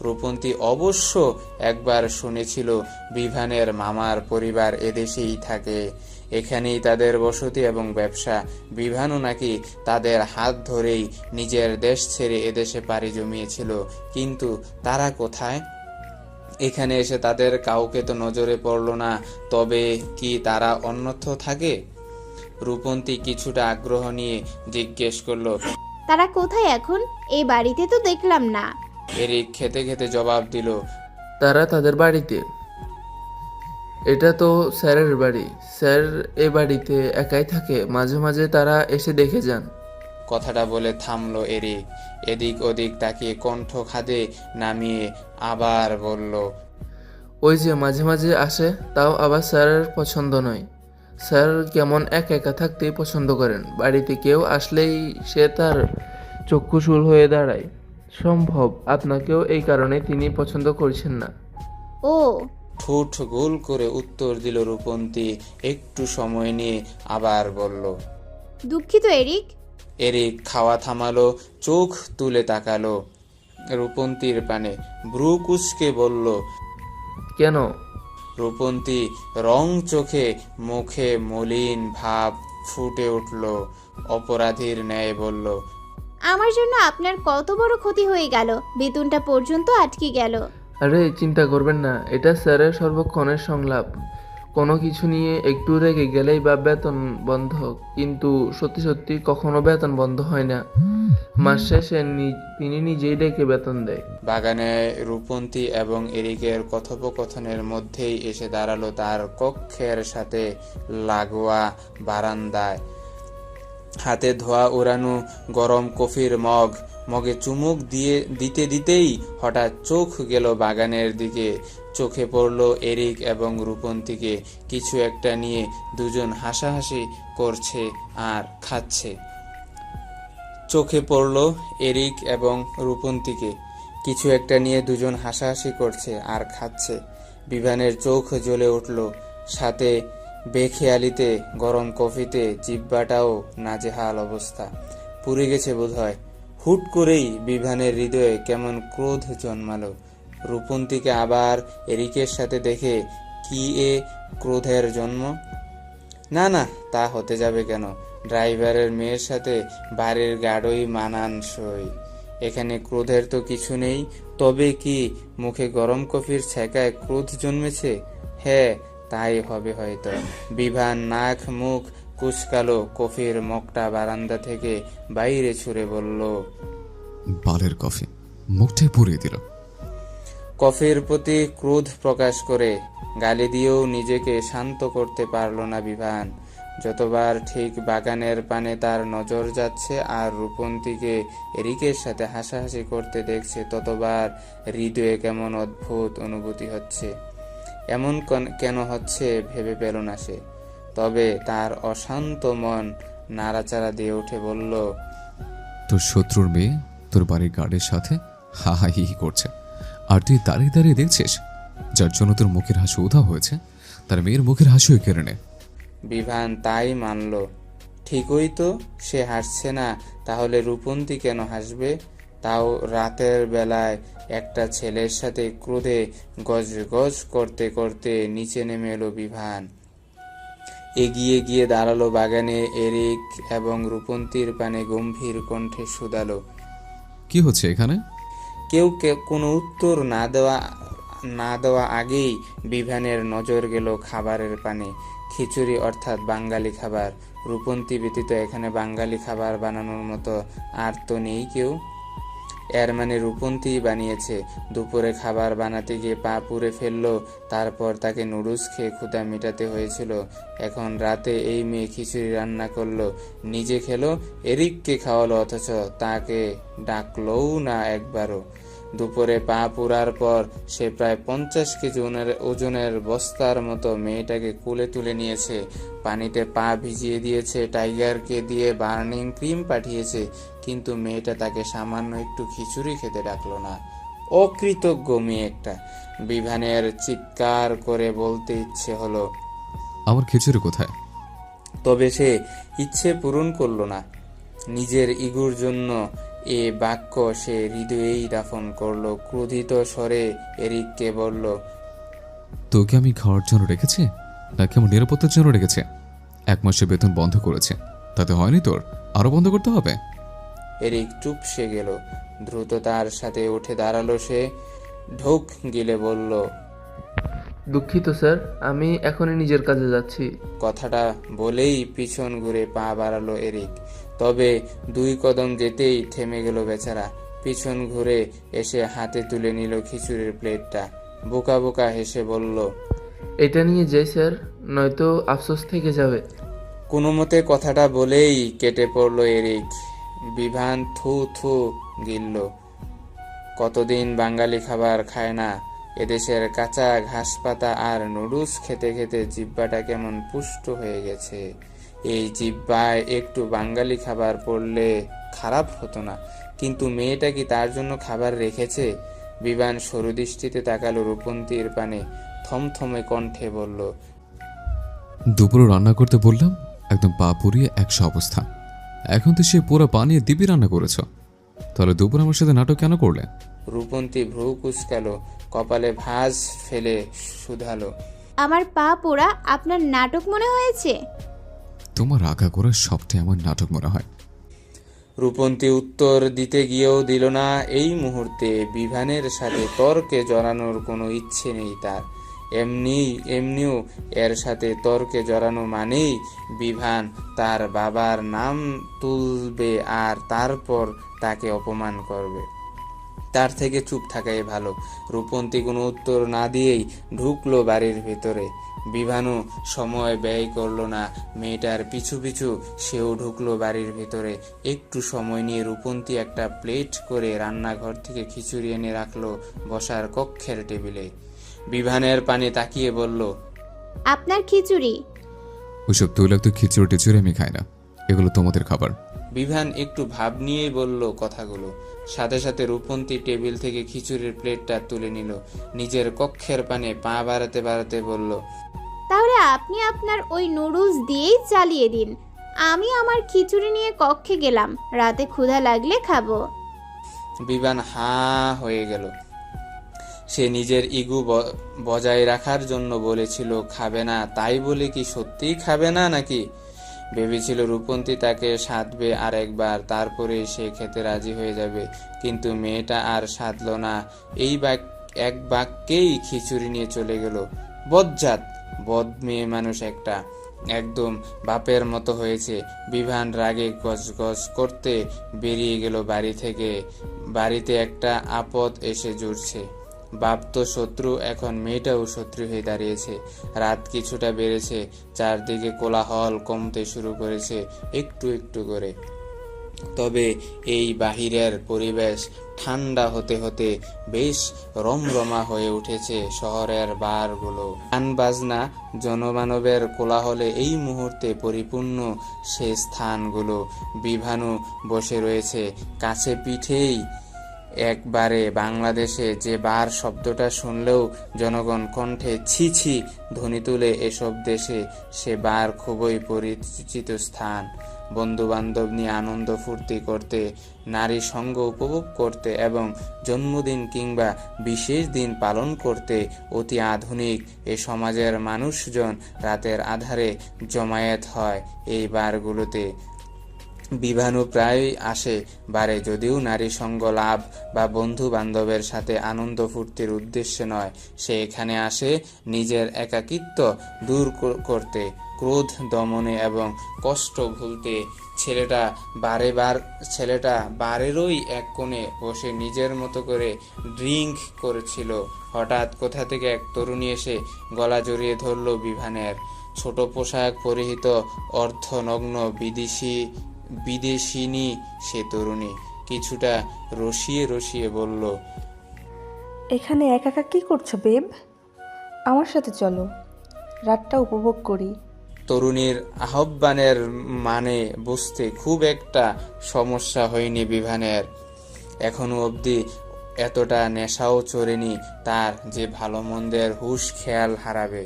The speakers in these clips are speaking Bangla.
রূপন্তী অবশ্য একবার শুনেছিল বিভানের মামার পরিবার এদেশেই থাকে, এখানেই তাদের বসতি এবং ব্যবসা। বিভানও নাকি তাদের হাত ধরেই নিজের দেশ ছেড়ে এদেশে পাড়ি জমিয়েছিল। কিন্তু তারা কোথায়? এখানে এসে তাদের কাউকে তো নজরে পড়ল না। তবে কি তারা অন্যত্র থাকে? রূপন্তী কিছুটা আগ্রহ নিয়ে জিজ্ঞেস করলো। তারা কোথায় এখন? এই বাড়িতে তো দেখলাম না। এরিক খেতে খেতে জবাব দিল, তারা তাদের বাড়িতে। এটা তো স্যারের বাড়ি। স্যার এ বাড়িতে একাই থাকে, মাঝে মাঝে তারা এসে দেখে যান। কথাটা বলে থামলো এরিক। এদিক ওদিক তাকিয়ে কণ্ঠ খাদে নামিয়ে আবার বলল, ওই যে মাঝে মাঝে আসে, তাও আবার স্যারের পছন্দ নয়। স্যার কেমন একা একা থাকতেই পছন্দ করেন। বাড়িতে কেউ আসলেই সে তার চক্ষুশূল হয়ে দাঁড়ায়। সম্ভব আপনাকেও এই কারণে তিনি পছন্দ করছেন না। ও, ঠোঁট গোল করে উত্তর দিল রূপন্তী। একটু সময় নিয়ে আবার বলল। দুঃখিত এরিক। এরিক খাওয়া থামালো, চোখ তুলে তাকালো রূপন্তীর পানে, ভ্রু কুঁচকে বলল, কেন? রূপন্তী রং চোখে, মুখে মলিন ভাব ফুটে উঠল। অপরাধীর ন্যায় বলল, আমার জন্য আপনার কত বড় ক্ষতি হয়ে গেল, বেতনটা পর্যন্ত আটকে গেল। আরে চিন্তা করবেন না, এটা স্যারের সর্বক্ষণের সংলাপ। কোনো কিছু নিয়ে একটু রেগে গেলেই বা বেতন বন্ধ, কিন্তু সত্যি সত্যি কখনো বেতন বন্ধ হয় না। মাস শেষে তিনি নিজেই ডেকে বেতন দেয়। বাগানে রূপন্তী এবং এরিকের কথোপকথনের মধ্যেই এসে দাঁড়ালো তার কক্ষের সাথে লাগোয়া বারান্দায়। হাতে ধোয়া উড়ানো গরম কফির মগে চুমুক দিতে দিতেই হঠাৎ চোখ গেল বাগানের দিকে। চোখে পড়ল এরিক এবং রূপন্তীকে। কিছু একটা নিয়ে দুজন হাসাহাসি করছে আর খাচ্ছে। চোখে পড়ল এরিক এবং রূপন্তীকে। কিছু একটা নিয়ে দুজন হাসাহাসি করছে আর খাচ্ছে। বিভানের চোখ জ্বলে উঠল, সাথে বেখেয়ালিতে গরম কফিতে জিহ্বাটাও নাজেহাল অবস্থা। পুড়ে গেছে বোধহয়। হুট করেই বিভানের হৃদয়ে কেমন ক্রোধ জন্মালো। রূপন্তীকে আবার এরিকের সাথে দেখে কি এ ক্রোধের জন্ম? না না, তা হতে যাবে কেন? ড্রাইভারের মেয়ের সাথে বাড়ির গাড়ই মানানসই। এখানে ক্রোধের তো কিছু নেই। তবে কি মুখে গরম কফির ছেঁকায় ক্রোধ জন্মেছে? হ্যাঁ, তাই হবে হয়তো। বিভান নাক মুখ কুচকালো, কফির মগটা বারান্দা থেকে বাইরে ছুঁড়ে বলল, বালের কফি, মুখটাই পুড়িয়ে দিল। কফির প্রতি ক্রোধ প্রকাশ করে গালি দিয়েও নিজেকে শান্ত করতে পারল না বিভান। যতবার ঠিক বাগানের পানে তার নজর যাচ্ছে আর রূপন্তীকে এরিকের সাথে হাসাহাসি করতে দেখছে, ততবার হৃদয়ে কেমন অদ্ভুত অনুভূতি হচ্ছে। এমন কেন হচ্ছে ভেবে পেল না সে। তবে তার অশান্ত মন নাড়াচাড়া দিয়ে উঠে বলল, তোর শত্রুর মেয়ে তোর বাড়ির গার্ডের সাথে হা হা হি হি করছে, আর তুই দাঁড়িয়ে দাঁড়িয়ে দেখছিস। যার জন্য তোর মুখের হাসি উধাও হয়েছে, তার মেয়ের মুখের হাসিও কেড়ে নে। বিভান তাই মানল। ঠিকই তো, সে হাসছে না, তাহলে রূপন্তী কেন হাসবে? তাও রাতের বেলায় একটা ছেলের সাথে ক্রোধে গজ গজ করতে করতে নিচে নেমে এলো বিভান। এগিয়ে গিয়ে দাঁড়ালো বাগানে। এরিক এবং রূপন্তীর পানে গম্ভীর কণ্ঠে শুধালো, কি হচ্ছে এখানে? কেউ কোনো উত্তর না দেওয়া আগেই বিভানের নজর গেল খাবারের পানে। খিচুড়ি, অর্থাৎ বাঙালি খাবার। রূপন্তী ব্যতীত এখানে বাঙালি খাবার বানানোর মতো আর তো নেই কেউ। এর মানে রূপন্তী বানিয়েছে। দুপুরে খাবার বানাতে গিয়ে পা পুড়ে ফেললো, তারপর তাকে নুডলস খেয়ে ক্ষুধা মেটাতে হয়েছিল। এখন রাতে এই মেয়ে খিচুড়ি রান্না করলো, নিজে খেলো, এরিককে খাওয়ালো, অথচ তাকে ডাকলও না একবারও। দুপুরে পা পুরার পর সে প্রায় 50 কেজি ওজনের বস্তার মতো মেয়েটাকে কোলে তুলে নিয়েছে। পানিতে পা ভিজিয়ে দিয়েছে, টাইগারকে দিয়ে বার্নিং ক্রিম পাঠিয়েছে, কিন্তু মেয়েটা তাকে সামান্য একটু খিচুড়ি খেতে ডাকলো না। অকৃতজ্ঞ মেয়ে একটা। বিভানের চিৎকার করে বলতে ইচ্ছে হলো, আমার খিচুড়ি কোথায়? তবে সে ইচ্ছে পূরণ করলো না। নিজের ইগুর জন্য এ বাক্য সে হৃদয়েই দাফন করলো। ক্রোধিত স্বরে এরিককে বলল, তোকে আমি খাওয়ার জন্য রেখেছি নাকি আমার নিরাপত্তার জন্য রেখেছে? 1 মাসের বেতন বন্ধ করেছে, তাতে হয়নি তোর? আরো বন্ধ করতে হবে? এরিক চুপসে গেল। দ্রুত তার সাথে উঠে দাঁড়ালো সে। ঢোক গিলে বলল, দুঃখিত স্যার, আমি এখনই নিজের কাজে যাচ্ছি। কথাটা বলেই পিছন ঘুরে পা বাড়ালো এরিক। তবে 2 কদম যেতেই থেমে গেল বেচারা। পিছন ঘুরে এসে হাতে তুলে নিল খিচুড়ির প্লেটটা। বোকা বোকা হেসে বলল, এটা নিয়ে যাই স্যার, নয়তো আফসোস থেকে যাবে। কোনো মতে কথাটা বলেই কেটে পড়ল এরিক। বিভান থু থু গিলল। কতদিন বাঙালি খাবার খায় না। এদেশের কাঁচা ঘাস পাতা আর নুডলস খেতে খেতে জিহ্বাটা কেমন পুষ্ট হয়ে গেছে। এই জিহ্বায় একটু বাঙালি খাবার পড়লে খারাপ হতো না, কিন্তু মেয়েটা কি তার জন্য খাবার রেখেছে? বিভান সরু দৃষ্টিতে তাকালো রূপন্তীর পানে, থমথমে কণ্ঠে বলল, দুপুরে রান্না করতে বললাম, একদম পা পুড়িয়ে 100 অবস্থা। এখন তো সে পুরো পানিয়ে দিবি রান্না করেছ, তাহলে দুপুর আমার সাথে নাটক কেন করলে? রূপন্তী ভ্রু কুঁচকালো, কপালে ভাঁজ ফেলে শুধালো, আমার পা পোড়া আপনার নাটক মনে হয়েছে? তোমার রাগা করার সবটাই আমার নাটক মনে হয়। রূপন্তী উত্তর দিতে গিয়েও দিল না। এই মুহূর্তে বিভানের সাথে তর্কে জড়ানোর কোনো ইচ্ছে নেই তার। এমনিও এর সাথে তর্কে জড়ানো মানেই বিভান তার বাবার নাম তুলবে আর তারপর তাকে অপমান করবে। তার থেকে চুপ থাকাই ভালো। রূপন্তী কোনো উত্তর না দিয়েই ঢুকলো বাড়ির ভেতরে। বিভানু সময় ব্যয় করলো না, মেয়েটার পিছু পিছু সেও ঢুকলো বাড়ির ভেতরে। একটু সময় নিয়ে রূপন্তী একটা প্লেট করে রান্নাঘর থেকে খিচুড়ি এনে রাখলো বসার কক্ষের টেবিলে। বিভানের পানে তাকিয়ে বলল, আপনার খিচুড়ি। ওইসব তৈলাক্ত খিচুড়ি টিচুড়ি আমি খাই না, এগুলো তোমাদের খাবার। বিভান একটু ভাব নিয়েই বলল কথাগুলো। সাথে সাথে রূপন্তী টেবিল থেকে খিচুড়ির প্লেটটা তুলে নিল। নিজের কক্ষের পানে পা বাড়াতে বাড়াতে বলল, তাহলে আপনি আপনার ওই নুডলস দিয়েই চালিয়ে দিন। আমি আমার খিচুড়ি নিয়ে কক্ষে গেলাম, রাতে ক্ষুধা লাগলে খাবো। বিভান হাঁ হয়ে গেল। সে নিজের ইগু বজায় রাখার জন্য বলেছিল খাবে না, তাই বলে কি সত্যিই খাবে না নাকি? ভেবেছিল রূপন্তী তাকে সাধবে আর একবার, তারপরে সে খেতে রাজি হয়ে যাবে। কিন্তু মেয়েটা আর সাধল না। এই এক বাক্যেই খিচুড়ি নিয়ে চলে গেল। বজ্জাত, বদ মেয়ে মানুষ একটা, একদম বাপের মতো হয়েছে। বিভান রাগে গজগজ করতে বেরিয়ে গেল বাড়ি থেকে। বাড়িতে একটা আপদ এসে জুড়ছে। বাপ তো শত্রু, এখন মেয়েটাও শত্রু হয়ে দাঁড়িয়েছে। রাত কিছুটা বেড়েছে, চারদিকে কোলাহল কমতে শুরু করেছে একটু একটু করে। তবে এই বাহিরের পরিবেশ ঠান্ডা হতে হতে বেশ রমরমা হয়ে উঠেছে শহরের বারগুলো। গান বাজনা জনমানবের কোলাহলে এই মুহূর্তে পরিপূর্ণ সে স্থানগুলো। বিভানু বসে রয়েছে কাছে পিঠেই। একবারে বাংলাদেশে যে বার শব্দটা শুনলেও জনগণ কণ্ঠে ছি ছি ধ্বনি তুলে, এসব দেশে সে বার খুবই পরিচিত স্থান। বন্ধু বান্ধব নিয়ে আনন্দ ফুর্তি করতে, নারী সঙ্গ উপভোগ করতে এবং জন্মদিন কিংবা বিশেষ দিন পালন করতে অতি আধুনিক এ সমাজের মানুষজন রাতের আধারে জমায়েত হয় এই বারগুলোতে। বিভানু প্রায় আসে বারে, যদিও নারী সঙ্গ লাভ বা বন্ধু বান্ধবের সাথে আনন্দ ফুর্তির উদ্দেশ্যে নয়। সে এখানে আসে নিজের একাকিত্ব দূর করতে, ক্রোধ দমনে এবং কষ্ট ভুলতে। ছেলেটা বারেরই এক কোণে বসে নিজের মতো করে ড্রিঙ্ক করেছিল। হঠাৎ কোথা থেকে এক তরুণী এসে গলা জড়িয়ে ধরল বিভানের। ছোট পোশাক পরিহিত, অর্ধনগ্ন, বিদেশিনী সে তরুণী। কিছুটা রসিয়ে রসিয়ে বলল, এখানে একা একা কী করছো বেব? আমার সাথে চলো, রাতটা উপভোগ করি। তরুণীর আহ্বানের মানে বুঝতে খুব একটা সমস্যা হয়নি বিভানের। এখনো অবধি এতটা নেশাও চড়েনি তার যে ভালো মন্দের হুঁশ খেয়াল হারাবে।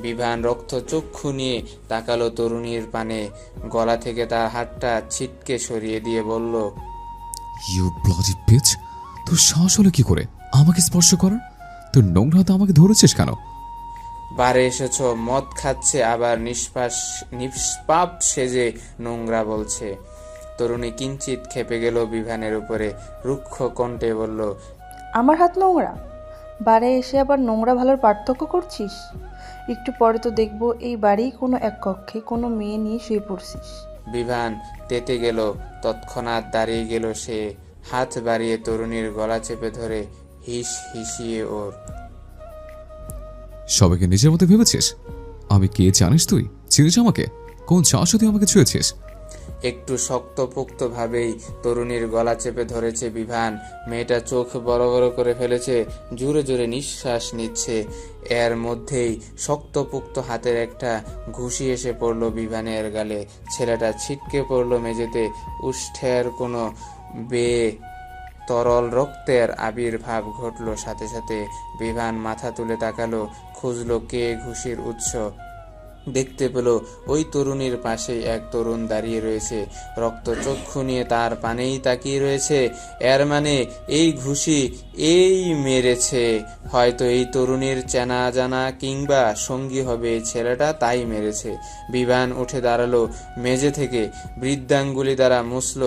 বিভান রক্তচক্ষু নিয়ে তাকালো তরুণীর পানে। গলা থেকে তার হাতটা ছিটকে সরিয়ে দিয়ে বলল, ইউ ব্লাডি বিচ, তোর সাহস হলো কি করে আমাকে স্পর্শ করার? তোর নোংরা হাতে আমাকে ধরেছিস কেন? বারে এসেছ, মদ খাচ্ছে, আবার নিষ্পাপ সেজে নোংরা বলছে। তরুণী কিঞ্চিত খেপে গেল বিভানের উপরে, রুক্ষ কণ্ঠে বলল, আমার হাত নোংরা? বারে এসে আবার নোংরা ভালোর পার্থক্য করছিস? একটু পরে তো দেখবো এই বাড়ি কোনো এক কক্ষে কোনো মেয়ে নিয়ে শুয়ে পড়ছিস। বিভান তেতে গেল, তৎক্ষণাৎ দাঁড়িয়ে গেল সে, হাত বাড়িয়ে তরুণীর গলা চেপে ধরে হিসিয়ে ওর। সবাইকে নিজের মতো ভেবেছিস? আমি কে জানিস তুই? চিনিস আমাকে? কোন সাহসে তুই আমাকে ছুঁয়েছিস? একটু শক্তপোক্ত ভাবেই তরুণীর গলা চেপে ধরেছে বিভান। মেয়েটা চোখ বড় বড় করে ফেলেছে, জোরে জোরে নিঃশ্বাস নিচ্ছে। এর মধ্যেই শক্তপোক্ত হাতের একটা ঘুষি এসে পড়ল বিভানের গালে। ছেলেটা ছিটকে পড়ল মেঝেতে। উষ্ঠের কোনো বেয়ে তরল রক্তের আবির্ভাব ঘটল সাথে সাথে। বিভান মাথা তুলে তাকালো, খুঁজলো কে ঘুষির উৎস। দেখতে পেল ওই তরুণীর পাশেই এক তরুণ দাঁড়িয়ে রয়েছে, রক্তচক্ষু নিয়ে তার পানেই তাকিয়ে রয়েছে। এর মানে এই ঘুষি এই মেরেছে। হয়তো এই তরুণীর চেনা জানা কিংবা সঙ্গী হবে এই ছেলেটা, তাই মেরেছে। বিভান উঠে দাঁড়ালো মেঝে থেকে, বৃদ্ধাঙ্গুলি দ্বারা মুছল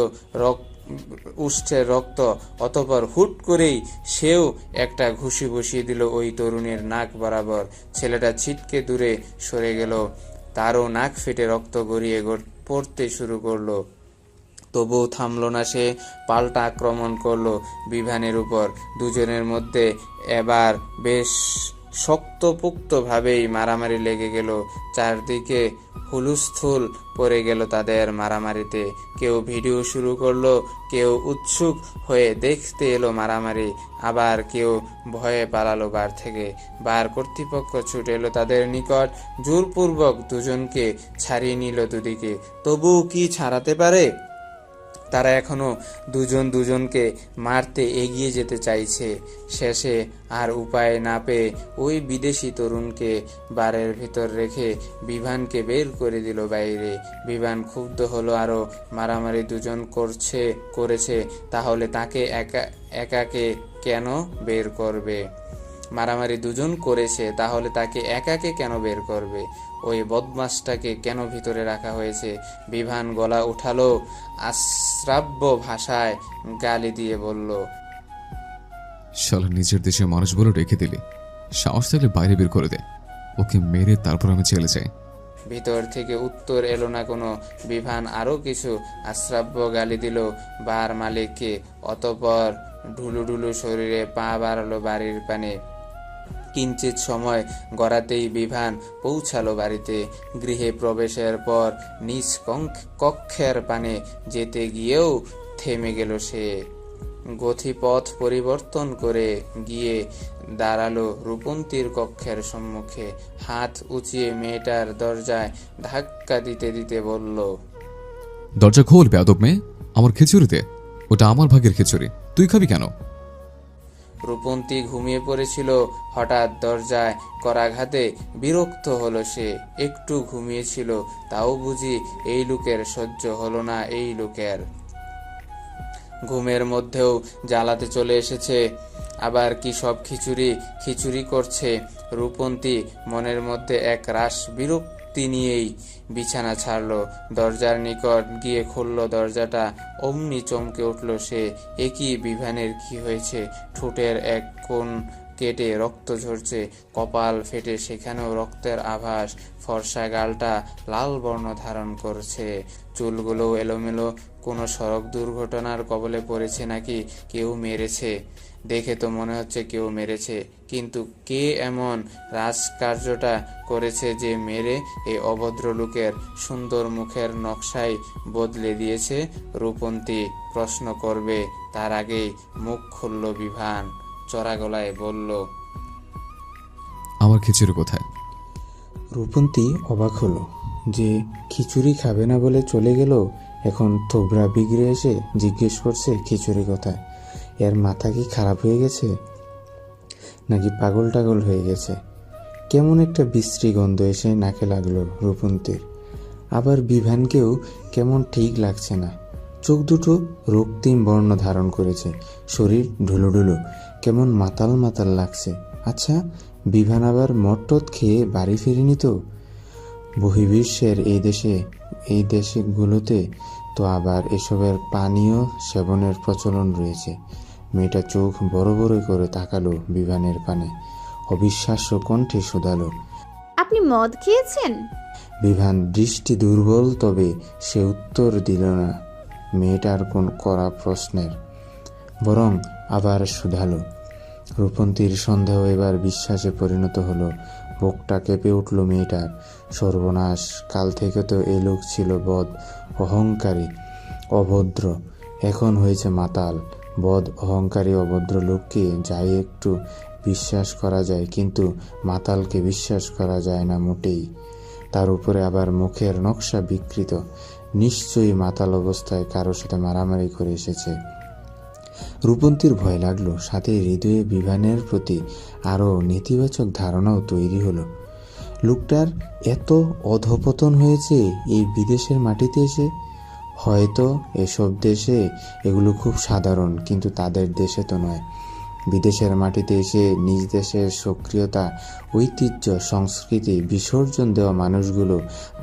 উষ্ঠের রক্ত। অতঃপর হুট করেই সেও একটা ঘুষি বসিয়ে দিল ওই তরুণীর নাক বরাবর। ছেলেটা ছিটকে দূরে সরে গেল, তারও নাক ফেটে রক্ত গড়িয়ে পড়তে শুরু করলো। তবুও থামল না সে, পাল্টা আক্রমণ করলো বিভানের উপর। দুজনের মধ্যে এবার বেশ শক্তপোক্তভাবেই মারামারি লেগে গেল। চারদিকে হুলস্থুল পড়ে গেল তাদের মারামারিতে। কেউ ভিডিও শুরু করলো, কেউ উৎসুক হয়ে দেখতে এলো মারামারি, আবার কেউ ভয়ে পালালো বার থেকে। বার কর্তৃপক্ষ ছুটে এলো তাদের নিকট, জোরপূর্বক দুজনকে ছাড়িয়ে নিল দুদিকে। তবুও কি ছাড়াতে পারে? তারা এখনো দুজন দুজনকে মারতে এগিয়ে যেতে চাইছে। শেষে আর উপায় না পেয়ে ওই বিদেশি তরুণকে বারের ভিতর রেখে বিভানকে বের করে দিল বাইরে। বিভান ক্ষুব্ধ হলো আরো। মারামারি দুজন করেছে, তাহলে তাকে একাকে কেন বের করবে? মারামারি দুজন করেছে, তাহলে তাকে একাকে কেন বের করবে? ওই বদমাসটাকে কেন ভিতরে রাখা হয়েছে? বিভান গলা উঠালো, অশ্রাব্য ভাষায় গালি দিয়ে বলল, শালা নিজের দেশের মানুষ বলে রেখে দিলি, সাহস থাকলে বাইরে বের করে দে, ওকে মেরে তারপর আমি চলে যাই। ভিতর থেকে উত্তর এলো না কোনো। বিভান আরো কিছু অশ্রাব্য গালি দিল বার মালিককে। অতঃপর ঢুলুঢুলু শরীরে পা বাড়ালো বাড়ির পানে। কিঞ্চিত সময় গড়াতেই বিভান পৌঁছালো বাড়িতে। গৃহে প্রবেশের পর নিজ কক্ষের পানে যেতে গিয়েও থেমে গেল সে। গতিপথ পরিবর্তন করে গিয়ে দাঁড়ালো রূপন্তীর কক্ষের সম্মুখে। হাত উঁচিয়ে মেয়েটার দরজায় ধাক্কা দিতে দিতে বলল, দরজা খোল বেয়াদব মেয়ে, আমার খিচুড়ি দে, ওটা আমার ভাগের খিচুড়ি, তুই খাবি কেন? রূপন্তী ঘুমিয়ে পড়েছিল। হঠাৎ দরজায় করাঘাতে বিরক্ত হলো সে। একটু ঘুমিয়েছিল, তাও বুঝি এই লোকের সহ্য হলো না। এই লোকের ঘুমের মধ্যেও জ্বালাতে চলে এসেছে। আবার কি সব খিচুড়ি করছে। রূপন্তী মনের মধ্যে এক রাস বিরক্তি নিয়েই বিছানা ছাড়লো। দরজার নিকট গিয়ে খুলল দরজাটা। অমনি চমকে উঠল সে। একই বিভানের কি হয়েছে? ঠোঁটের এক কোণ কেটে রক্ত ঝরছে, কপাল ফেটে সেখানেও রক্তের আভাস। ফর্সা গালটা লাল বর্ণ ধারণ করছে, চুলগুলো এলোমেলো। কোনো সড়ক দুর্ঘটনার কবলে পড়েছে নাকি কেউ মেরেছে? দেখে তো মনে হচ্ছে কেউ মেরেছে, কিন্তু কে এমন রাজকার্যটা করেছে যে মেরে এই অভদ্র লোকের সুন্দর মুখের নকশাই বদলে দিয়েছে? রূপন্তী প্রশ্ন করবে তার আগেই মুখ খুলল বিভান। চড়া গলায় বলল, আমার খিচুড়ি কোথায়? রূপন্তী অবাক হলো যে খিচুড়ি খাবে না বলে চলে গেল, এখন থোবরা বিগড়ে এসে জিজ্ঞেস করছে খিচুড়ি কোথায়। এর মাথা কি খারাপ হয়ে গেছে নাকি পাগল টাগল হয়ে গেছে? কেমন একটা বিশ্রী গন্ধ এসে নাকে লাগলো রূপন্তীর। আবার বিভানকেও কেমন ঠিক লাগছে না। চোখ দুটো রক্তিম বর্ণ ধারণ করেছে, শরীর ঢুলুঢুলু, কেমন মাতাল মাতাল লাগছে। আচ্ছা, বিভান আবার মট্টত খেয়ে বাড়ি ফেরেনি তো? বহির্বিশ্বের এই দেশগুলোতে তো আবার এসবের পানীয় সেবনের প্রচলন রয়েছে। মেয়েটা চোখ বড় বড় করে তাকালো বিভানের পানে, অবিশ্বাস্য কণ্ঠে শুধালো, আপনি মদ খেয়েছেন? বিভান দৃষ্টি দুর্বল, তবে সে উত্তর দিল না মেয়েটার কোন কড়া প্রশ্নের, বরং আবার শুধালো। রূপন্তীর সন্দেহ এবার বিশ্বাসে পরিণত হলো। বুকটা কেঁপে উঠল মেয়েটার। সর্বনাশ, কাল থেকে তো এ লোক ছিল বদ, অহংকারী, অভদ্র, এখন হয়েছে মাতাল। বদ, অহংকারী, অভদ্র লোককে যাই একটু বিশ্বাস করা যায়, কিন্তু মাতালকে বিশ্বাস করা যায় না মোটেই। তার উপরে আবার মুখের নকশা বিকৃত, নিশ্চয়ই মাতাল অবস্থায় কারোর সাথে মারামারি করে এসেছে। রূপন্তীর ভয় লাগলো, সাথে হৃদয়ে বিভানের প্রতি আরও নেতিবাচক ধারণাও তৈরি হলো। লোকটার এত অধঃপতন হয়েছে এই বিদেশের মাটিতে এসে। হয়তো এসব দেশে এগুলো খুব সাধারণ, কিন্তু তাদের দেশে তো নয়। বিদেশের মাটিতে এসে নিজ দেশের সক্রিয়তা, ঐতিহ্য, সংস্কৃতি বিসর্জন দেওয়া মানুষগুলো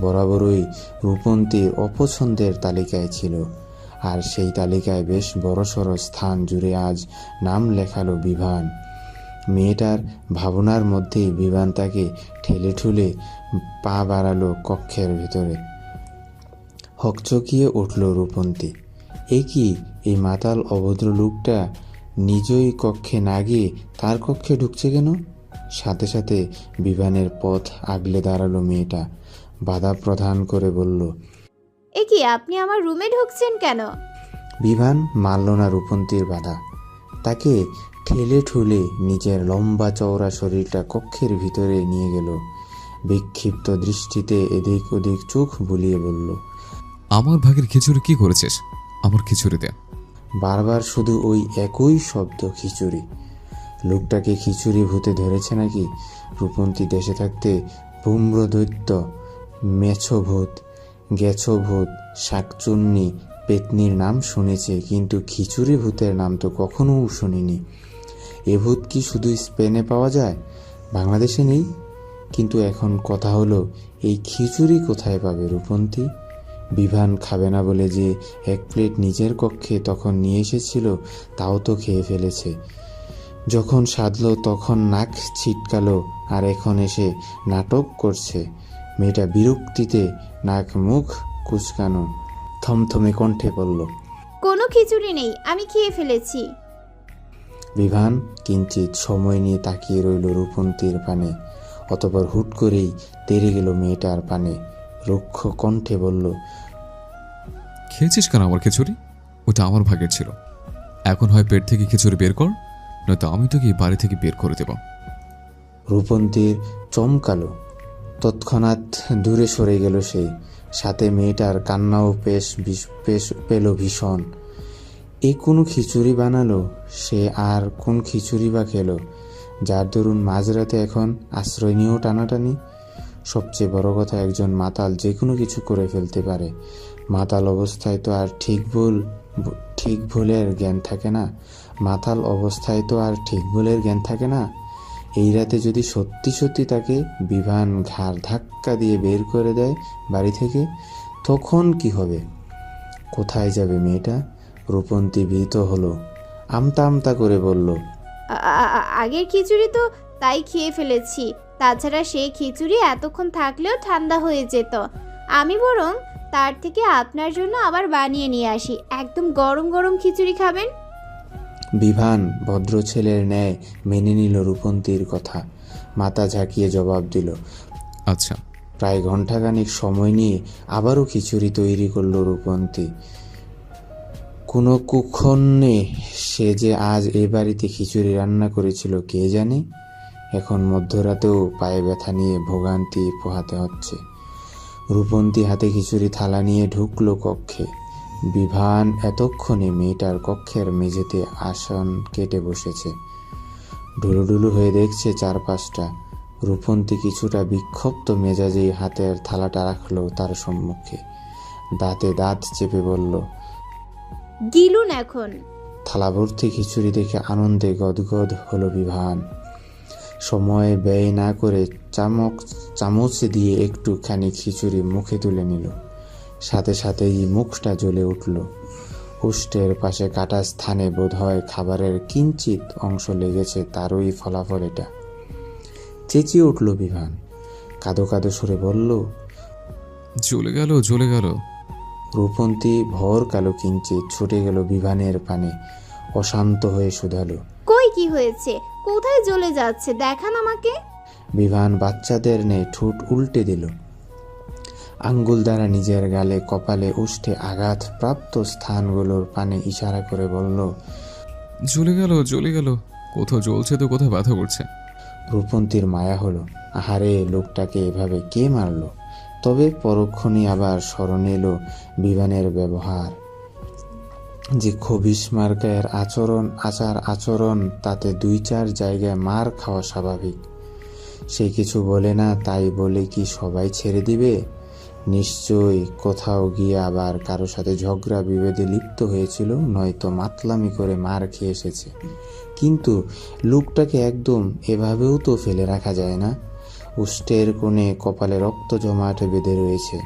বরাবরই রূপন্তীর অপছন্দের তালিকায় ছিল। আর সেই তালিকায় বেশ বড়সড় স্থান জুড়ে আজ নাম লেখালো বিভান। মেয়েটার ভাবনার মধ্যেই বিভান তাকে ঠেলে ঠুলে পা বাড়ালো কক্ষের ভিতরে। হকচকিয়ে উঠল রূপন্তী। এ কি, এই মাতাল অভদ্র লোকটা নিজই কক্ষে না গিয়ে তার কক্ষে ঢুকছে কেন? সাথে সাথে বিভানের পথ আগলে দাঁড়ালো মেয়েটা, বাধা প্রদান করে বলল, এ কি, আপনি আমার রুমে ঢুকছেন কেন? বিভান মানল না রূপন্তীর বাধা। তাকে ঠেলে ঠুলে নিজের লম্বা চওড়া শরীরটা কক্ষের ভিতরে নিয়ে গেল। বিক্ষিপ্ত দৃষ্টিতে এদিক ওদিক চোখ বুলিয়ে বলল, আমার ভাগের খিচুড়ি কি করেছিস? আমার খিচুড়ি দে। বারবার শুধু ওই একই শব্দ, খিচুড়ি। লোকটাকে খিচুড়ি ভূতে ধরেছে নাকি? রূপন্তী দেশে থাকতে ব্রহ্মদৈত্য, মেছো ভূত, গেছো ভূত, শাকচুন্নি, পেতনির নাম শুনেছে, কিন্তু খিচুড়ি ভূতের নাম তো কখনো শুনিনি। এ ভূত কি শুধু স্পেনে পাওয়া যায়, বাংলাদেশে নেই? কিন্তু এখন কথা হলো, এই খিচুড়ি কোথায় পাবে রূপন্তী? বিভান খাবে না বলে যে এক প্লেট নিজের কক্ষে তখন নিয়ে এসেছিল, তাও তো খেয়ে ফেলেছে। যখন সাধলো তখন নাক ছিটকালো, আর এখন এসে নাটক করছে। মেয়েটা বিরক্তিতে নাক মুখ কুচকানো থমথমে কণ্ঠে বলল, কোনো খিচুড়ি নেই, আমি খেয়ে ফেলেছি। বিভান কিঞ্চিত সময় নিয়ে তাকিয়ে রইল রূপন্তীর পানে, অতঃপর হুট করেই তেড়ে গেল মেয়েটার পানে, রুক্ষ কণ্ঠে বলল, খেয়েছিস কেন আমার খিচুড়ি? ওটা আমার ভাগের ছিল। এখন হয় পেট থেকে খিচুড়ি বের কর, নয়তো আমি তোকে এই বাড়ি থেকে বের করে দেব। রূপন্তীর চমকালো, তৎক্ষণাৎ দূরে সরে গেল সে। সাথে মেয়েটার কান্নাও পেল ভীষণ। এ কোনো খিচুড়ি বানালো? সে আর কোন খিচুড়ি বা খেলো, যার দরুন মাঝরাতে এখন আশ্রয় নিয়েও টানাটানি? সবচেয়ে বড় কথা, একজন মাতাল যে কোনো কিছু করে ফেলতে পারে। মাতাল অবস্থায় তো আর ঠিক ভুলের জ্ঞান থাকে না। মাতাল অবস্থায় তো আর ঠিক ভুলের জ্ঞান থাকে না। এই রাতে যদি সত্যি সত্যি তাকে বিভান ঘাড় ধাক্কা দিয়ে বের করে দেয় বাড়ি থেকে, তখন কি হবে? কোথায় যাবে মেয়েটা? রূপন্তী ভীত হলো, আমতা আমতা করে বলল, আগের খিচুড়ি তো তাই খেয়ে ফেলেছি। তাছাড়া সেই খিচুড়ি এতক্ষণ থাকলেও ঠান্ডা হয়ে যেত। আমি বরং তার থেকে আপনার জন্য আবার বানিয়ে নিয়ে আসি, একদম গরম গরম খিচুড়ি খাবেন। বিভান ভদ্র ছেলের ন্যায় মেনে নিল রূপন্তীর কথা, মাথা ঝাঁকিয়ে জবাব দিল। আচ্ছা। প্রায় ঘণ্টাখানিক সময় নিয়ে আবারও খিচুড়ি তৈরি করল রূপন্তী। কোনো কুক্ষণে সে যে আজ এ বাড়িতে খিচুড়ি রান্না করেছিল কে জানে। এখন মধ্যরাতেও পায়ে ব্যথা নিয়ে ভোগান্তি পোহাতে হচ্ছে। রূপন্তী হাতে খিচুড়ি থালা নিয়ে ঢুকলো কক্ষে। বিভান এতক্ষণে মেয়েটার কক্ষের মেঝেতে আসন কেটে বসেছে, ঢুলুঢুলু হয়ে দেখছে চারপাশটা। রূপন্তী কিছুটা বিক্ষিপ্ত মেজাজেই হাতের থালাটা রাখলো তার সম্মুখে, দাঁতে দাঁত চেপে বলল, গিলুন এখন। থালা ভর্তি খিচুড়ি দেখে আনন্দে গদগদ হলো বিভান। সময় ব্যয় না করে চামচ দিয়ে একটুখানি খিচুড়ি মুখে তুলে নিল। সাথে সাথেই মুখটা জ্বলে উঠল। উষ্টের পাশে কাটা স্থানে বোধহয় খাবারের কিঞ্চিত অংশ লেগেছে, তারই ফলাফল এটা। চেঁচিয়ে উঠল বিভান, কাঁদো কাঁদো সুরে বলল। জ্বলে গেল জ্বলে গেল। রূপন্তী ভর কালো কিঞ্চিত ছুটে গেল বিভানের পানে, অশান্ত হয়ে শুধালো। কই কি হয়েছে? কোথায় জ্বলে যাচ্ছে দেখান আমাকে। বিভান বাচ্চাদের নে ঠোঁট উল্টে দিল। আঙ্গুল দ্বারা নিজের গালে, কপালে, উষ্ঠে আঘাত প্রাপ্ত স্থানগুলোর পানে ইশারা করে বলল। জ্বলে গেল জ্বলে গেল। কোথাও জ্বলছে তো কোথাও ব্যথা করছে। রূপন্তীর মায়া হলো, আহারে লোকটাকে এভাবে কে মারল। তবে পরক্ষণে আবার স্মরণে এলো বিভানের ব্যবহার, যে খবিশ মার্কায়ের আচরণ, তাতে 2-4 জায়গায় মার খাওয়া স্বাভাবিক। সে কিছু বলে না, তাই বলে কি সবাই ছেড়ে দিবে? নিশ্চয়ই কোথাও গিয়ে আবার কারো সাথে ঝগড়া বিভেদে লিপ্ত হয়েছিল, নয়তো মাতলামি করে মার খেয়ে এসেছে। কিন্তু লোকটাকে একদম এভাবেও তো ফেলে রাখা যায় না। উষ্টের কোণে কপালে রক্ত জমাট বেঁধে রয়েছে,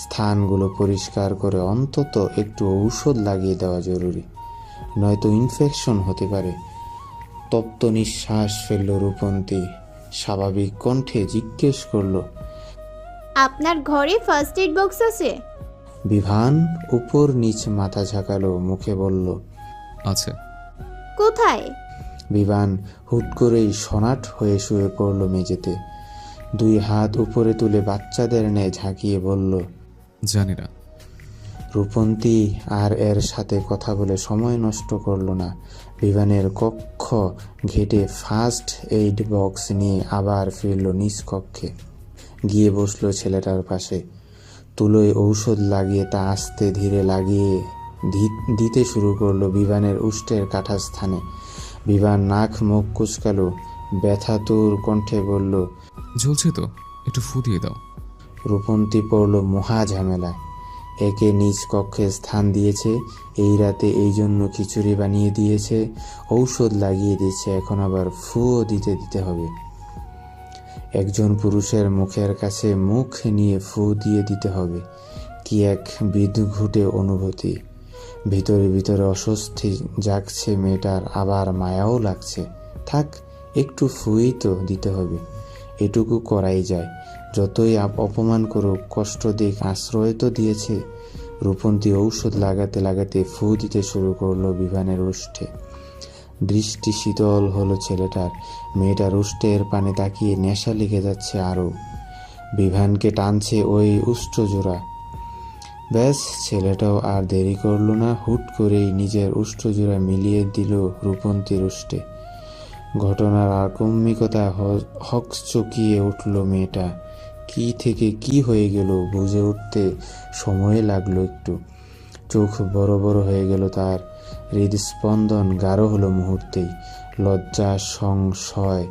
স্থানগুলো পরিষ্কার করে অন্তত একটু ঔষধ লাগিয়ে দেওয়া জরুরি, নয়তো ইনফেকশন হতে পারে। তপ্ত নিঃশ্বাস ফেলল রূপন্তী, স্বাভাবিক কণ্ঠে জিজ্ঞেস করল। আপনার ঘরে ফার্স্ট এড বক্স আছে? বিভান উপর নিচ মাথা ঝাঁকালো, মুখে বলল। আছে। কোথায়? বিভান হুট করেই সনাট হয়ে শুয়ে পড়ল মেঝেতে, 2 হাত উপরে তুলে বাচ্চাদের ন্যায় ঝাঁকিয়ে বলল। জানি না। রূপন্তী আর এর সাথে কথা বলে সময় নষ্ট করল না। বিভানের কক্ষ ঘেটে ফার্স্ট এইড বক্স নিয়ে আবার ফিরল নিজ কক্ষে, গিয়ে বসলো ছেলেটার পাশে। তুলোয় ঔষধ লাগিয়ে তা আস্তে ধীরে লাগিয়ে দিতে শুরু করলো বিভানের উষ্টের কাটা স্থানে। বিভান নাক মুখ কুচকালো, ব্যথাতুর কণ্ঠে বলল। জ্বলছে তো, একটু ফু দিয়ে দাও। রূপন্তী পড়ল মহা ঝামেলায়। একে নিজ কক্ষে স্থান দিয়েছে, এই রাতে এই জন্য খিচুড়ি বানিয়ে দিয়েছে, ঔষধ লাগিয়ে দিচ্ছে, এখন আবার ফুও দিতে হবে। একজন পুরুষের মুখের কাছে মুখ নিয়ে ফু দিয়ে দিতে হবে, কি এক বিদঘুটে অনুভূতি। ভিতরে ভিতরে অস্বস্তি জাগছে মেয়েটার, আবার মায়াও লাগছে। থাক, একটু ফুই তো দিতে হবে, এটুকু করাই যায়। যতই অপমান করুক, কষ্ট দিক, আশ্রয় তো দিয়েছে। রূপন্তী ঔষধ লাগাতে লাগাতে ফু দিতে শুরু করলো বিভানের উষ্ঠে। দৃষ্টি শীতল হলো ছেলেটার, মেয়েটার উষ্টের পানে তাকিয়ে নেশা লেগে যাচ্ছে আরও। বিভানকে টানছে ওই উষ্ট্রজোড়া। ব্যাস, ছেলেটাও আর দেরি করলো না, হুট করেই নিজের উষ্ট্রজোড়া মিলিয়ে দিল রূপন্তীর উষ্ঠে। ঘটনার আকস্মিকতা হকচকিয়ে উঠল মেয়েটা। কি থেকে কি হয়ে গেল বুঝে উঠতে সময় লাগলো একটু। চোখ বড় বড় হয়ে গেল তার, হৃদস্পন্দন গাঢ় হলো মুহূর্তেই। লজ্জা, সংশয়,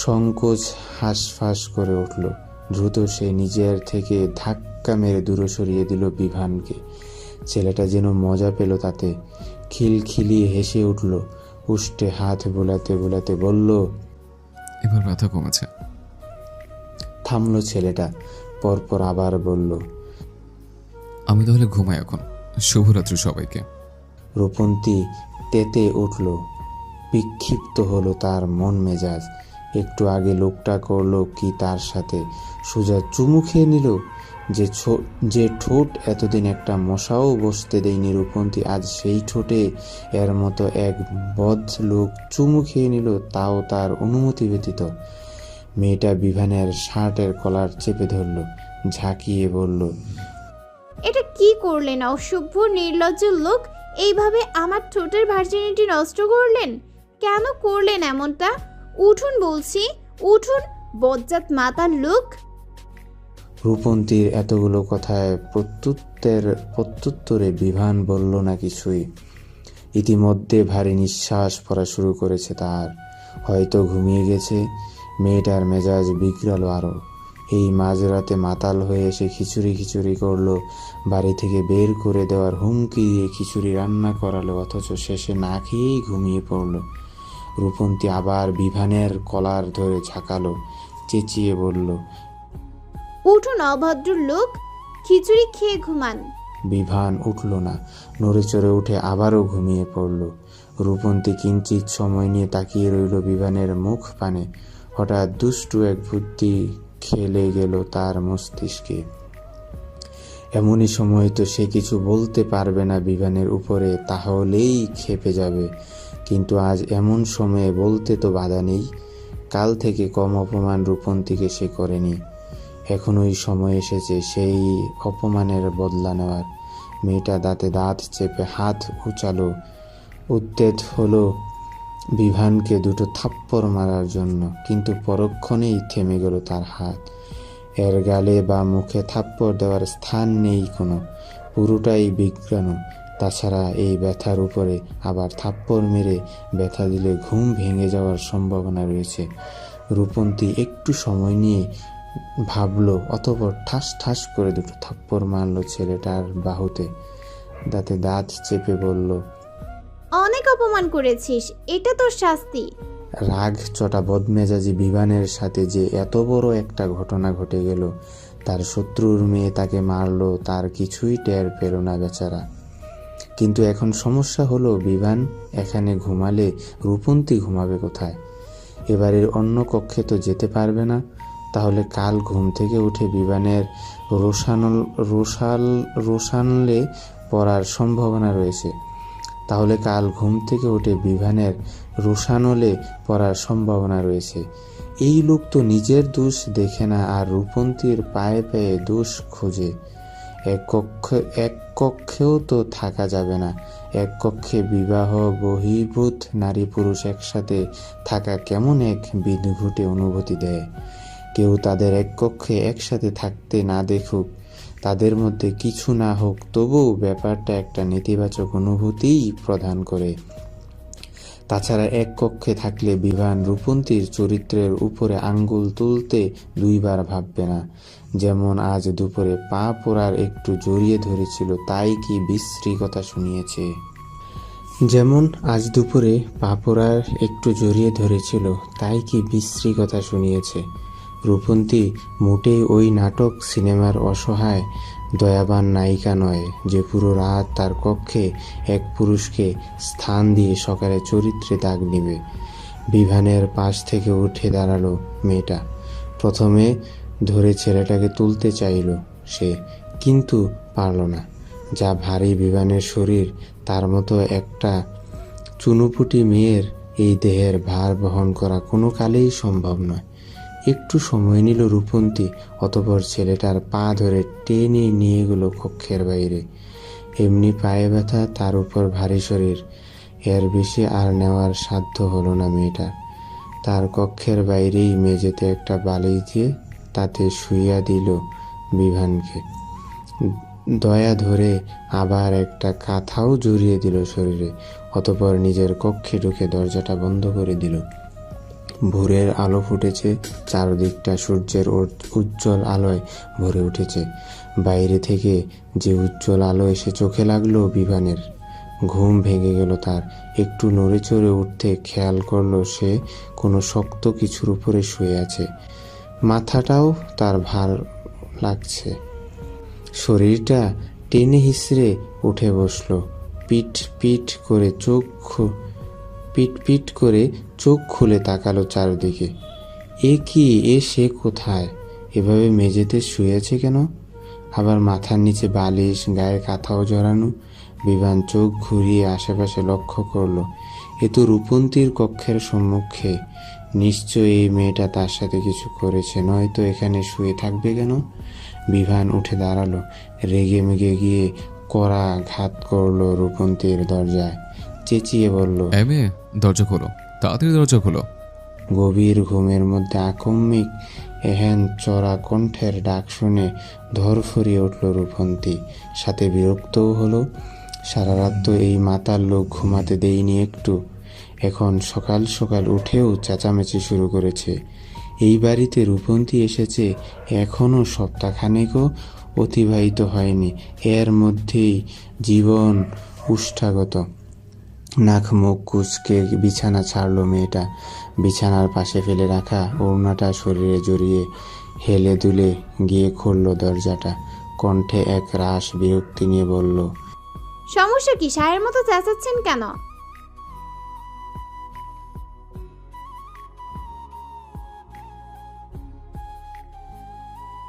সংকোচ হাঁসফাঁস করে উঠল। দ্রুত সে নিজের থেকে ধাক্কা মেরে দূরে সরিয়ে দিল বিভানকে। ছেলেটা যেন মজা পেল তাতে, খিলখিলিয়ে হেসে উঠল। উষ্ঠে হাত বোলাতে বোলাতে বলল। এবার ব্যথা কমেছে। থামলো ছেলেটা, পরপর আবার বলল। আমি তাহলে ঘুমাই এখন। শুভরাত্রি সবাইকে। রূপন্তী তেতে উঠল, বিক্ষিপ্ত হলো তার মন মেজাজ। একটু আগে লোকটা করলো কি তার সাথে? সোজা চুমু খেয়ে নিল। যে ঠোঁট এতদিন একটা মশাও বসতে দেয়নি রূপন্তী, আজ সেই ঠোঁটে এর মতো এক বদ লোক চুমু খেয়ে নিল, তাও তার অনুমতি ব্যতীত। মেয়েটা বিভানের শার্টের কলার চেপে ধরল, ঝাঁকিয়ে বলল। এটা কি করলেন অসভ্য নির্লজ্জ লোক? এইভাবে আমার ঠোঁটের ভার্জিনিটি নষ্ট করলেন? কেন করলেন এমনটা? উঠুন বলছি, উঠুন, বজ্জাত মাতার লোক। রূপন্তীর এতগুলো কথায় প্রত্যুত্তরে বিভান বলল না কিছুই। ইতিমধ্যে ভারী নিঃশ্বাস পড়া শুরু করেছে তার, হয়তো ঘুমিয়ে গেছে। মেয়েটার মেজাজ বিগড়ালো আরো। এই মাঝরাতে মাতাল হয়ে এসে খিচুড়ি খিচুড়ি করলো, বাড়ি থেকে বের করে দেওয়ার হুমকি দিয়ে খিচুড়ি রান্না করালো, অথচ শেষে না খেয়েই ঘুমিয়ে পড়লো। রূপন্তী আবার বিভানের কলার ধরে ঝাঁকালো, চেঁচিয়ে বলল, উঠুন অভদ্র লোক, খিচুড়ি খেয়ে ঘুমান। বিভান উঠল না, নড়ে চড়ে উঠে আবারও ঘুমিয়ে পড়ল। রূপন্তী কিঞ্চিত সময় নিয়ে তাকিয়ে রইল বিভানের মুখ পানে। হঠাৎ দুষ্টু এক বুদ্ধি খেলে গেল তার মস্তিষ্কে। এমনই সময় তো সে কিছু বলতে পারবে না বিভানের উপরে, তাহলেই খেপে যাবে। কিন্তু আজ এমন সময়ে বলতে তো বাধা নেই। কাল থেকে কম অপমান রূপন্তীকে সে করেনি। এখনই সময় এসেছে সেই অপমানের বদলা নেওয়ার। মেয়েটা দাঁতে দাঁত চেপে হাত উঁচালো, উদ্যত হলো বিভানকে দুটো থাপ্পড় মারার জন্য, কিন্তু পরক্ষণেই থেমে গেল তার হাত। এর গালে বা মুখে থাপ্পড় দেওয়ার স্থান নেই কোনো, পুরোটাই বিজ্ঞান। তাছাড়া এই ব্যথার উপরে আবার থাপ্পড় মেরে ব্যথা দিলে ঘুম ভেঙে যাওয়ার সম্ভাবনা রয়েছে। রূপন্তী একটু সময় নিয়ে ভাবলো, অতঃপর ঠাস ঠাস করে দুটো থাপ্পড় মারলো ছেলেটার বাহুতে। দাঁতে দাঁত চেপে বলল, অনেক অপমান করেছিস, এটা তোর শাস্তি। রাগ চটা বদমেজাজি বিভানের সাথে যে এত বড় একটা ঘটনা ঘটে গেল, তার শত্রুর মেয়ে তাকে মারলো, তার কিছুই টের পেল না বেচারা। কিন্তু এখন সমস্যা হলো, বিভান এখানে ঘুমালে রূপন্তী ঘুমাবে কোথায়? এবারের অন্য কক্ষে তো যেতে পারবে না। তাহলে কাল ঘুম থেকে উঠে বিভানের রোশানলে পড়ার সম্ভাবনা রয়েছে। এই লোক তো নিজের দোষ দেখে না, আর রূপন্তীর পায়ে পায়ে দোষ খোঁজে। এক কক্ষেও তো থাকা যাবে না। এক কক্ষে বিবাহ বহির্ভূত নারী পুরুষ একসাথে থাকা কেমন এক বিদঘুটে অনুভূতি দেয়। কেউ তাদের এক কক্ষে একসাথে থাকতে না দেখুক, তাদের মধ্যে কিছু না হোক, তবুও ব্যাপারটা একটা নেতিবাচক অনুভূতিই প্রদান করে। তাছাড়া এক কক্ষে থাকলে বিভান রূপন্তীর চরিত্রের উপরে আঙ্গুল তুলতে দুইবার ভাববে না। যেমন আজ দুপুরে পা পোড়ার একটু জড়িয়ে ধরেছিল, তাই কি বিশ্রী কথা শুনিয়েছে। রূপন্তী মোটেই ওই নাটক সিনেমার অসহায় দয়াবান নায়িকা নয় যে পুরো রাত তার কক্ষে এক পুরুষকে স্থান দিয়ে সকালে চরিত্রে দাগ নিবে। বিভানের পাশ থেকে উঠে দাঁড়ালো মেয়েটা। প্রথমে ধরে ছেলেটাকে তুলতে চাইল সে, কিন্তু পারল না। যা ভারী বিভানের শরীর, তার মতো একটা চুনুপুটি মেয়ের এই দেহের ভার বহন করা কোনো কালেই সম্ভব নয়। একটু সময় নিল রূপন্তী, অতঃপর ছেলেটার পা ধরে টেনে নিয়ে গেল কক্ষের বাইরে। এমনি পায়ে ব্যথা, তার উপর ভারী শরীর, এর বেশি আর নেওয়ার সাধ্য হলো না মেয়েটার। তার কক্ষের বাইরেই মেঝেতে একটা বালিশ দিয়ে তাতে শুইয়া দিল বিভানকে। দয়া ধরে আবার একটা কাঁথাও জড়িয়ে দিল শরীরে। অতঃপর নিজের কক্ষে ঢুকে দরজাটা বন্ধ করে দিল। ভোরের আলো ফুটেছে, চারদিকটা সূর্যের উজ্জ্বল আলোয় ভরে উঠেছে। বাইরে থেকে যে উজ্জ্বল আলো এসে চোখে লাগলো বিভানের। ঘুম ভেঙে গেল তার। একটু নড়ে চড়ে উঠতে খেয়াল করলো সে কোনো শক্ত কিছুর উপরে শুয়ে আছে। মাথাটাও তার ভার লাগছে। শরীরটা টেনে হিসড়ে উঠে বসলো। পিট পিট করে চোখ খুলে তাকালো চারদিকে। এ কি, সে কোথায়? এভাবে মেঝেতে শুয়েছে কেন? আবার মাথার নিচে বালিশ, গায়ে কাঁথাও জড়ানো। বিভান চোখ ঘুরিয়ে আশেপাশে লক্ষ্য করলো। এ তো রূপন্তীর কক্ষের সম্মুখে। নিশ্চয়ই এই মেয়েটা তার সাথে কিছু করেছে, নয়তো এখানে শুয়ে থাকবে কেন? বিভান উঠে দাঁড়ালো। রেগে মেগে গিয়ে কড়া ঘাত করলো রূপন্তীর দরজায়। চেঁচিয়ে বলল, এমএ, দরজা খোলো, তাড়াতাড়ি দরজা খোলো। গভীর ঘুমের মধ্যে আকস্মিক এহেন চড়া কণ্ঠের ডাক শুনে ধরফরিয়ে উঠল রূপন্তী, সাথে বিরক্তও হলো। সারা রাত তো এই মাতাল লোক ঘুমাতে দেয়নি একটু। এখন সকাল সকাল উঠেও চেঁচামেচি শুরু করেছে। এই বাড়িতে রূপন্তী এসেছে এখনও সপ্তাহখানেকও অতিবাহিত হয়নি, এর মধ্যেই জীবন উষ্ঠাগত। নাক মুখ কুঁচকে বিছানা ছাড়লো মেয়েটা। বিছানার পাশে ফেলে রাখা ওড়নাটা শরীরে জড়িয়ে হেলে দুলে গিয়ে খুলল দরজাটা। কণ্ঠে এক রাশ বিরক্তি নিয়ে বলল, সমস্যা কি? সায়ের মতো চেঁচাচ্ছেন কেন?